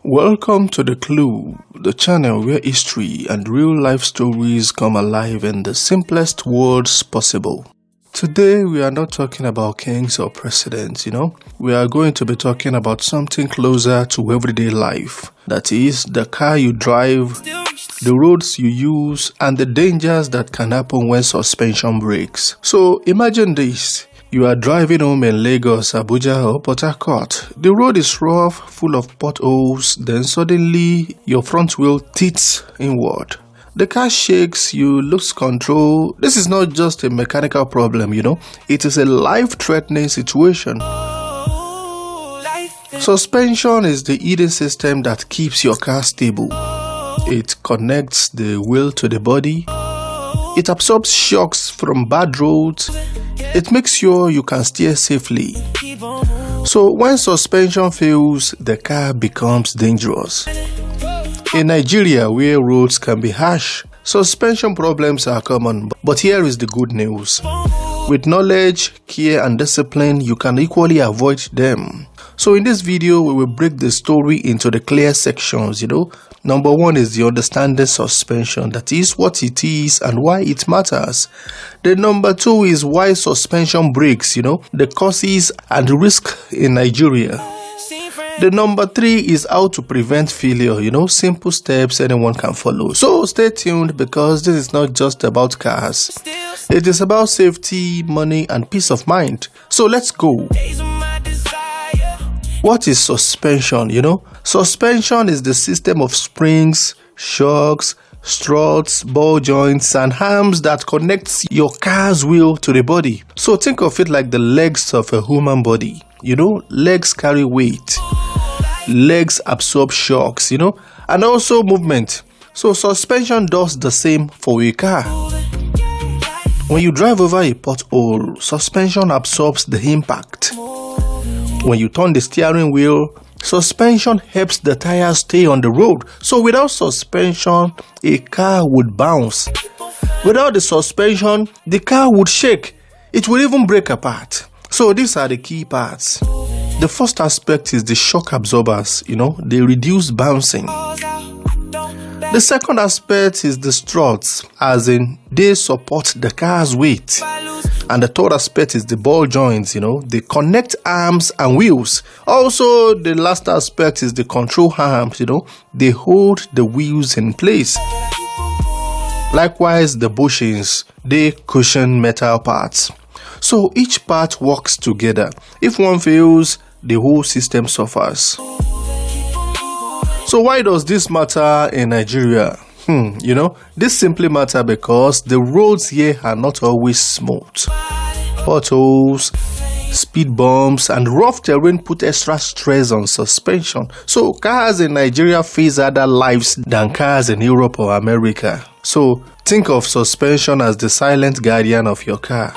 Welcome to The Clue, the channel where history and real-life stories come alive in the simplest words possible. Today, we are not talking about kings or presidents, We are going to be talking about something closer to everyday life. That is, the car you drive, the roads you use, and the dangers that can happen when suspension breaks. So, imagine this. You are driving home in Lagos, Abuja, or Port Harcourt. The road is rough, full of potholes, then suddenly your front wheel tilts inward. The car shakes, you lose control. This is not just a mechanical problem, It is a life-threatening situation. Suspension is the hidden system that keeps your car stable. It connects the wheel to the body. It absorbs shocks from bad roads. It makes sure you can steer safely. So when suspension fails, the car becomes dangerous. In Nigeria, where roads can be harsh, suspension problems are common. But here is the good news. With knowledge, care and discipline, you can equally avoid them. So in this video, we will break the story into the clear sections, Number one is the understanding suspension, that is what it is and why it matters. Then number two is why suspension breaks, the causes and risk in Nigeria. The number three is how to prevent failure, simple steps anyone can follow. So stay tuned because this is not just about cars. It is about safety, money and peace of mind. So let's go. What is suspension, Suspension is the system of springs, shocks, struts, ball joints and arms that connects your car's wheel to the body. So think of it like the legs of a human body. Legs carry weight. Legs absorb shocks, and also movement. So suspension does the same for a car. When you drive over a pothole, suspension absorbs the impact. When you turn the steering wheel, suspension helps the tires stay on the road. So without suspension, a car would bounce. Without the suspension, the car would shake. It would even break apart. So these are the key parts. The first aspect is the shock absorbers, they reduce bouncing. The second aspect is the struts, as in they support the car's weight. And the third aspect is the ball joints, they connect arms and wheels. Also, the last aspect is the control arms, they hold the wheels in place. Likewise, the bushings, they cushion metal parts. So each part works together. If one fails, the whole system suffers. So why does this matter in Nigeria? This simply matters because the roads here are not always smooth. Potholes, speed bumps and rough terrain put extra stress on suspension. So cars in Nigeria face harder lives than cars in Europe or America. So think of suspension as the silent guardian of your car.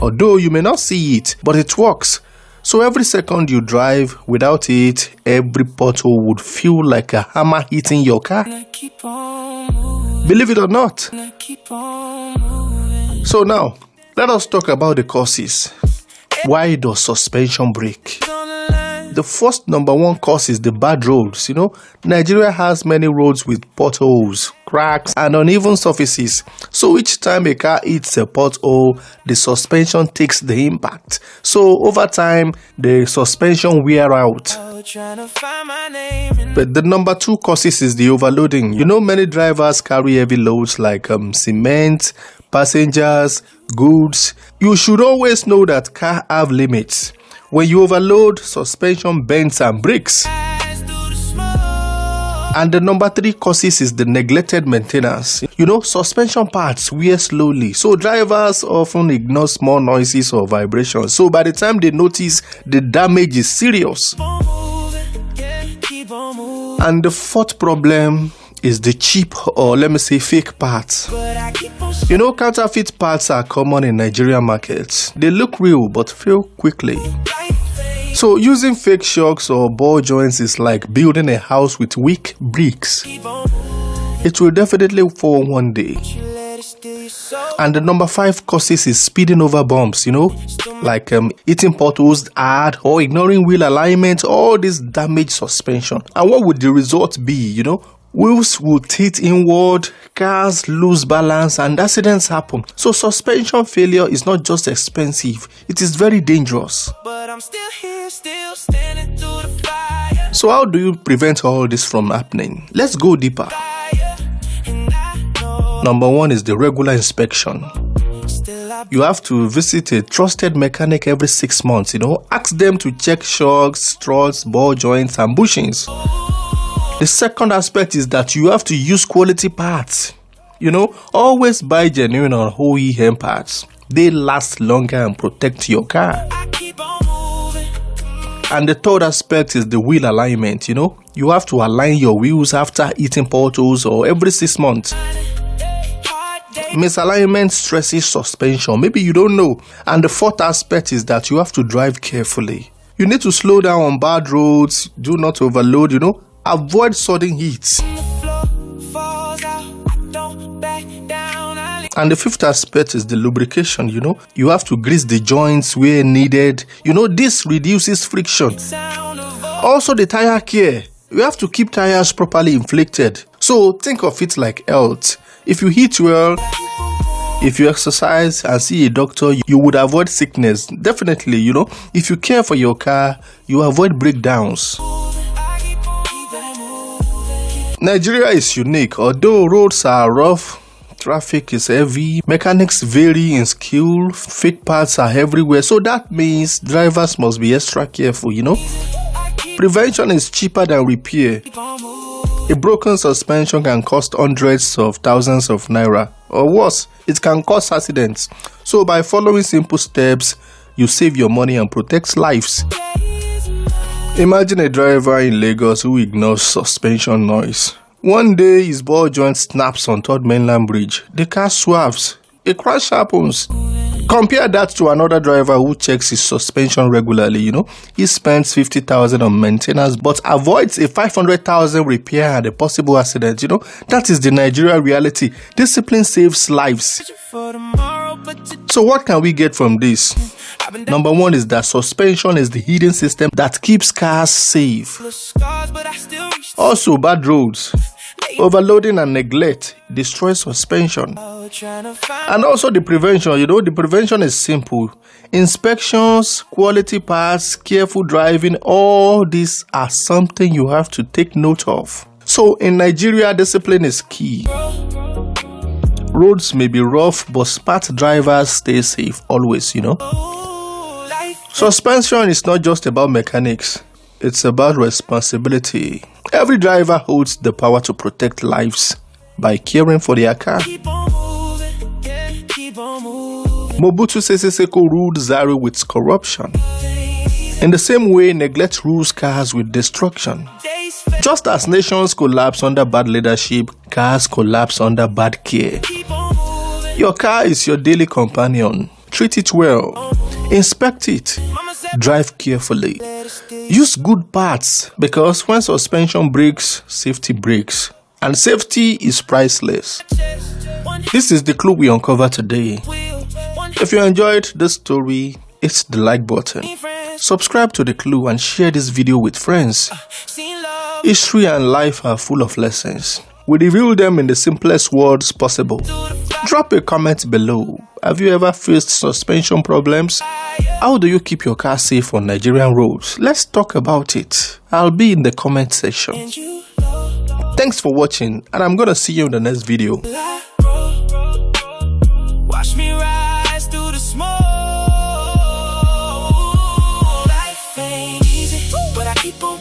Although you may not see it, but it works. So every second you drive without it, every pothole would feel like a hammer hitting your car. Believe it or not. So now, let us talk about the causes. Why does suspension break? The first number one cause is the bad roads. Nigeria has many roads with potholes, cracks, and uneven surfaces. So each time a car hits a pothole, the suspension takes the impact. So over time, the suspension wear out. But the number two causes is the overloading. Many drivers carry heavy loads like cement, passengers, goods. You should always know that cars have limits. When you overload, suspension bends and breaks. And the number three causes is the neglected maintenance. Suspension parts wear slowly. So drivers often ignore small noises or vibrations. So by the time they notice, the damage is serious. And the fourth problem is the cheap, or let me say fake parts. Counterfeit parts are common in Nigerian markets. They look real but fail quickly. So using fake shocks or ball joints is like building a house with weak bricks. It will definitely fall one day. And the number 5 causes is speeding over bumps, like hitting potholes hard or ignoring wheel alignment. All this damage suspension. And what would the result be? Wheels will tilt inward, cars lose balance, and accidents happen. So suspension failure is not just expensive, it is very dangerous. But I'm still here, still standing through the fire. So how do you prevent all this from happening? Let's go deeper. Number 1 is the regular inspection. You have to visit a trusted mechanic every 6 months, Ask them to check shocks, struts, ball joints, and bushings. The second aspect is that you have to use quality parts. Always buy genuine or OEM parts. They last longer and protect your car. And the third aspect is the wheel alignment. You have to align your wheels after hitting potholes or every 6 months. Misalignment stresses suspension. Maybe you don't know. And the fourth aspect is that you have to drive carefully. You need to slow down on bad roads. Do not overload, Avoid sudden hits. And the fifth aspect is the lubrication, You have to grease the joints where needed. This reduces friction. Also the tire care. You have to keep tires properly inflated. So think of it like health. If you eat well, if you exercise and see a doctor, you would avoid sickness. Definitely, if you care for your car, you avoid breakdowns. Nigeria is unique. Although roads are rough, traffic is heavy, mechanics vary in skill, fake parts are everywhere. So that means drivers must be extra careful, Prevention is cheaper than repair. A broken suspension can cost hundreds of thousands of naira. Or worse, it can cause accidents. So by following simple steps, you save your money and protect lives. Imagine a driver in Lagos who ignores suspension noise. One day his ball joint snaps on Third Mainland Bridge. The car swerves. A crash happens. Compare that to another driver who checks his suspension regularly, He spends 50,000 on maintenance but avoids a 500,000 repair and a possible accident, That is the Nigeria reality. Discipline saves lives. So what can we get from this? Number 1 is that suspension is the hidden system that keeps cars safe. Also, bad roads, overloading and neglect destroys suspension. And also the prevention, the prevention is simple. Inspections, quality parts, careful driving, all these are something you have to take note of. So in Nigeria, discipline is key. Roads may be rough, but smart drivers stay safe always, Suspension is not just about mechanics. It's about responsibility. Every driver holds the power to protect lives by caring for their car. Mobutu Sese Seko ruled Zaire with corruption. In the same way, neglect rules cars with destruction. Just as nations collapse under bad leadership, cars collapse under bad care. Your car is your daily companion. Treat it well. Inspect it. Drive carefully. Use good parts because when suspension breaks, safety breaks. And safety is priceless. This is the clue we uncovered today. If you enjoyed this story, hit the like button. Subscribe to the clue and share this video with friends. History and life are full of lessons. We reveal them in the simplest words possible. Drop a comment below. Have you ever faced suspension problems? How do you keep your car safe on Nigerian roads? Let's talk about it. I'll be in the comment section. Thanks for watching, and I'm gonna see you in the next video. Watch me rise through the smoke. Life ain't easy, but I keep on